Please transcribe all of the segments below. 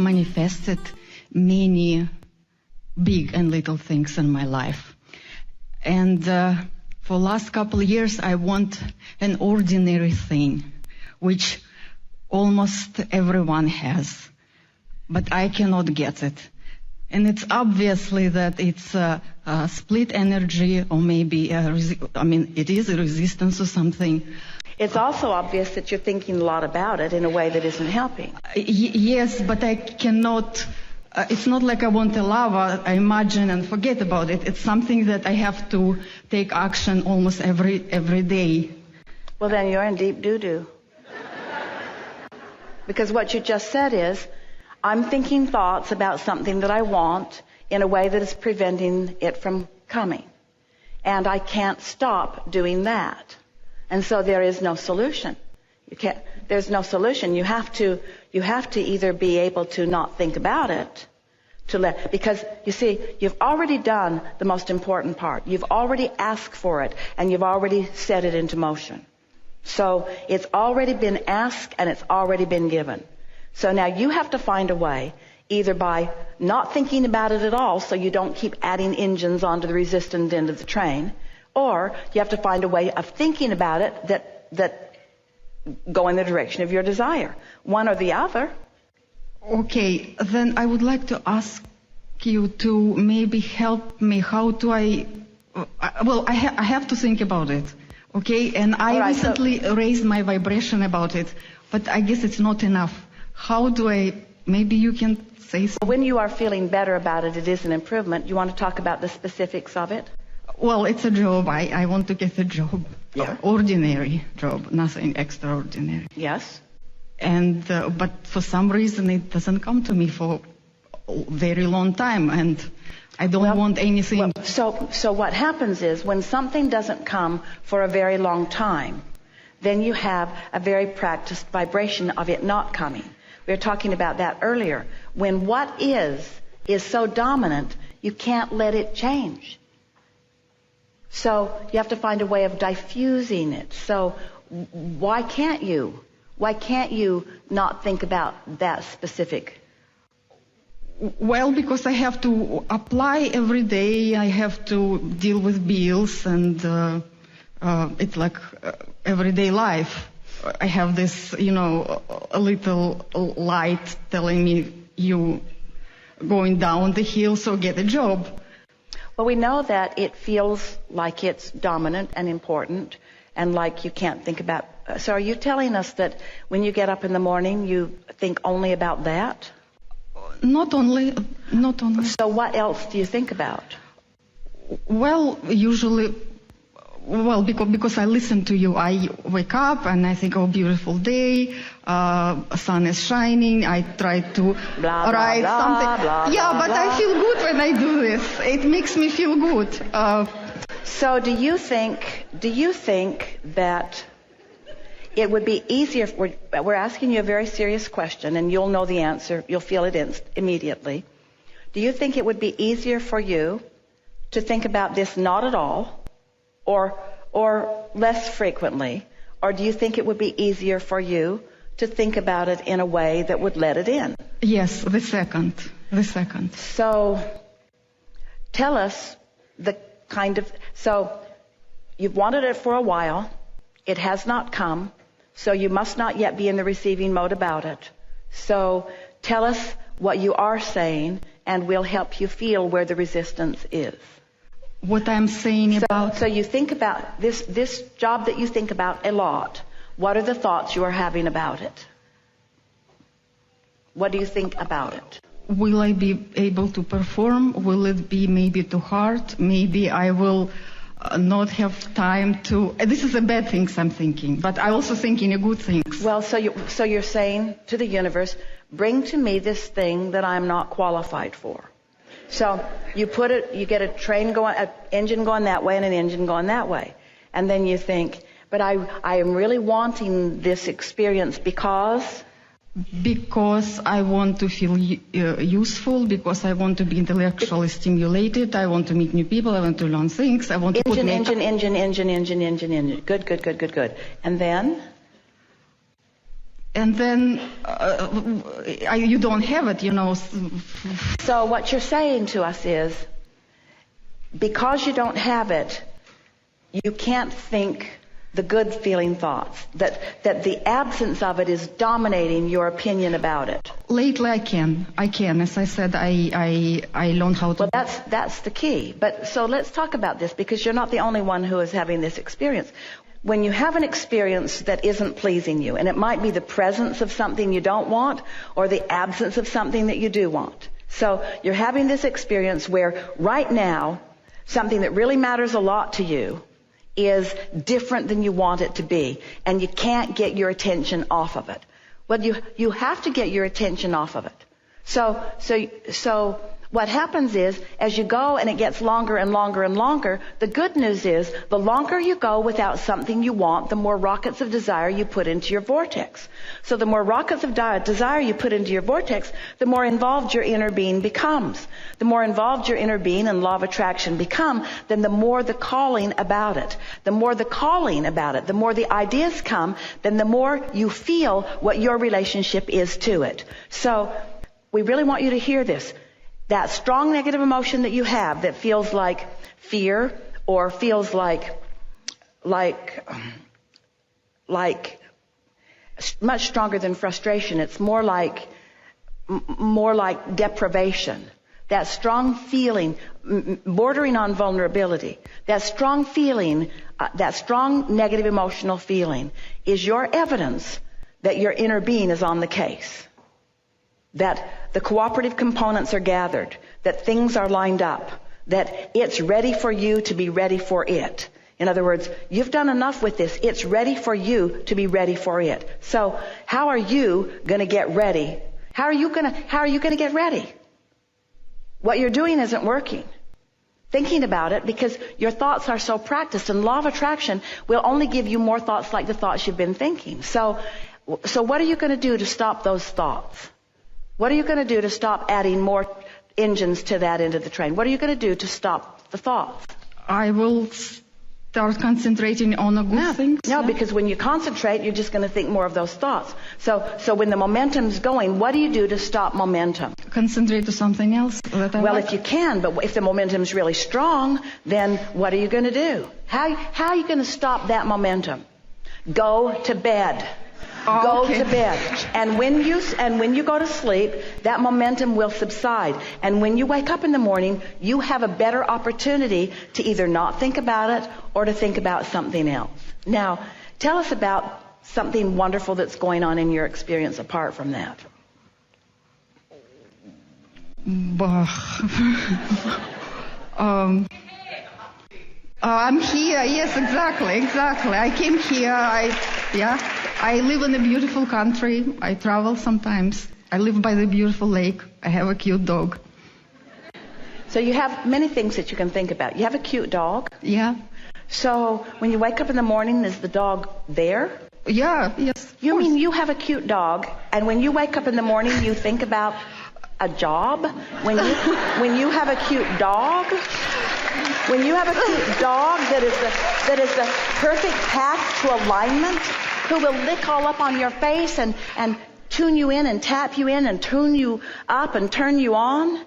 Manifested many big and little things in my life. And for last couple of years, I want an ordinary thing, which almost everyone has, but I cannot get it. And it's obviously that it's a split energy, or maybe it is a resistance or something. It's also obvious that you're thinking a lot about it in a way that isn't helping. Yes, but I cannot. It's not like I want a lava, I imagine and forget about it. It's something that I have to take action almost every day. Well, then you're in deep doo-doo. Because what you just said is, I'm thinking thoughts about something that I want in a way that is preventing it from coming. And I can't stop doing that. And so there is no solution. There's no solution. You have to either be able to not think about it, because you see, you've already done the most important part. You've already asked for it, and you've already set it into motion. So it's already been asked, and it's already been given. So now you have to find a way, either by not thinking about it at all, so you don't keep adding engines onto the resistant end of the train, or you have to find a way of thinking about it that go in the direction of your desire. One or the other. Okay, then I would like to ask you to maybe help me. How do I have to think about it, okay? And I recently raised my vibration about it, but I guess it's not enough. How do maybe you can say something? When you are feeling better about it, it is an improvement. You want to talk about the specifics of it? Well, it's a job. I want to get a job. Yeah. Ordinary job, nothing extraordinary. Yes. And but for some reason it doesn't come to me for a very long time, and I don't want anything. So what happens is, when something doesn't come for a very long time, then you have a very practiced vibration of it not coming. We were talking about that earlier. When what is so dominant, you can't let it change. So you have to find a way of diffusing it. So why can't you not think about that specific? Well, because I have to apply every day. I have to deal with bills, and it's like everyday life. I have this, a little light telling me you going down the hill, so get a job. Well, we know that it feels like it's dominant and important, and like you can't think about. So are you telling us that when you get up in the morning, you think only about that? Not only. So what else do you think about? Well, usually, because I listen to you, I wake up and I think, oh, beautiful day, sun is shining, I try to write something. But I feel good when I do this. It makes me feel good. So do you think that it would be easier, we're asking you a very serious question, and you'll know the answer, you'll feel it immediately. Do you think it would be easier for you to think about this not at all, or less frequently, or do you think it would be easier for you to think about it in a way that would let it in? Yes, the second. So tell us so you've wanted it for a while, it has not come, so you must not yet be in the receiving mode about it. So tell us what you are saying, and we'll help you feel where the resistance is. What I'm saying about... So you think about this job that you think about a lot. What are the thoughts you are having about it? What do you think about it? Will I be able to perform? Will it be maybe too hard? Maybe I will not have time to... This is a bad thing I'm thinking, but I also thinking a good things. Well, so you're saying to the universe, bring to me this thing that I'm not qualified for. So you get a train going, an engine going that way and an engine going that way. And then you think, but I am really wanting this experience because I want to feel useful, because I want to be intellectually stimulated, I want to meet new people, I want to learn things, I want to engine. Good. And then? and then you don't have it, you know. So what you're saying to us is, because you don't have it, you can't think the good feeling thoughts, that the absence of it is dominating your opinion about it. Lately I can. As I said, I learned how to. Well, that's the key. But so let's talk about this, because you're not the only one who is having this experience. When you have an experience that isn't pleasing you, and it might be the presence of something you don't want or the absence of something that you do want. So you're having this experience where right now something that really matters a lot to you is different than you want it to be, and you can't get your attention off of it. Well, you have to get your attention off of it. So what happens is, as you go and it gets longer and longer and longer, the good news is, the longer you go without something you want, the more rockets of desire you put into your vortex. So the more rockets of desire you put into your vortex, the more involved your inner being becomes. The more involved your inner being and law of attraction become, then the more the calling about it. The more the calling about it, the more the ideas come, then the more you feel what your relationship is to it. So we really want you to hear this. That strong negative emotion that you have that feels like fear or feels like much stronger than frustration. It's more like deprivation. That strong feeling, bordering on vulnerability, that strong feeling, that strong negative emotional feeling is your evidence that your inner being is on the case. That the cooperative components are gathered, that things are lined up, that it's ready for you to be ready for it. In other words, you've done enough with this. It's ready for you to be ready for it. So how are you going to get ready? How are you going to get ready? What you're doing isn't working. Thinking about it, because your thoughts are so practiced, and law of attraction will only give you more thoughts like the thoughts you've been thinking. So what are you going to do to stop those thoughts? What are you going to do to stop adding more engines to that end of the train? What are you going to do to stop the thoughts? I will start concentrating on the good things. No, because when you concentrate, you're just going to think more of those thoughts. So when the momentum's going, what do you do to stop momentum? Concentrate to something else. Well, if you can, but if the momentum's really strong, then what are you going to do? How are you going to stop that momentum? Go to bed. Go to bed. And when you go to sleep, that momentum will subside. And when you wake up in the morning, you have a better opportunity to either not think about it or to think about something else. Now, tell us about something wonderful that's going on in your experience apart from that. I'm here. Yes, exactly. I came here. I live in a beautiful country. I travel sometimes. I live by the beautiful lake. I have a cute dog. So you have many things that you can think about. You have a cute dog. Yeah. So when you wake up in the morning, is the dog there? Yeah, yes. You mean you have a cute dog, and when you wake up in the morning, you think about a job? When you have a cute dog? When you have a cute dog that is the perfect path to alignment, who will lick all up on your face and tune you in and tap you in and tune you up and turn you on?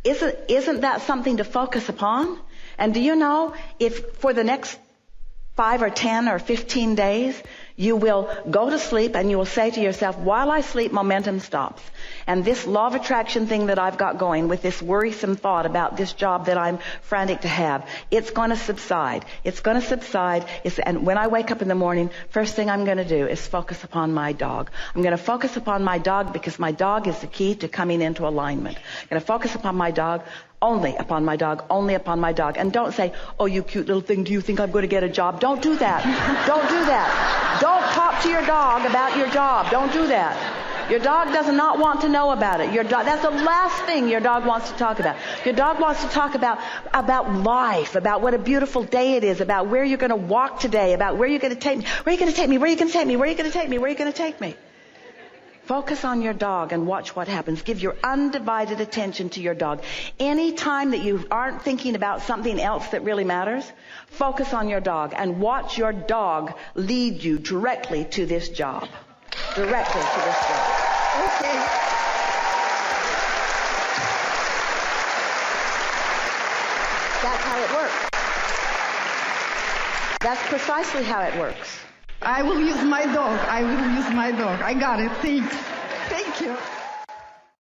Isn't that something to focus upon? And do you know, if for the next 5 or 10 or 15 days, you will go to sleep and you will say to yourself, while I sleep, momentum stops. And this law of attraction thing that I've got going with this worrisome thought about this job that I'm frantic to have, it's going to subside. It's going to subside. And when I wake up in the morning, first thing I'm going to do is focus upon my dog. I'm going to focus upon my dog because my dog is the key to coming into alignment. I'm going to focus upon my dog. Only upon my dog, only upon my dog. And don't say, oh, you cute little thing, do you think I'm going to get a job? Don't do that. Don't do that. Don't talk to your dog about your job. Don't do that. Your dog does not want to know about it. That's the last thing your dog wants to talk about. Your dog wants to talk about life, about what a beautiful day it is, about where you're going to walk today, about where you're going to take me. Where are you going to take me? Where are you going to take me? Where are you going to take me? Where are you going to take me? Focus on your dog and watch what happens. Give your undivided attention to your dog. Any time that you aren't thinking about something else that really matters, focus on your dog and watch your dog lead you directly to this job. Directly to this job. Okay. That's how it works. That's precisely how it works. I will use my dog. I will use my dog. I got it. Thanks. Thank you.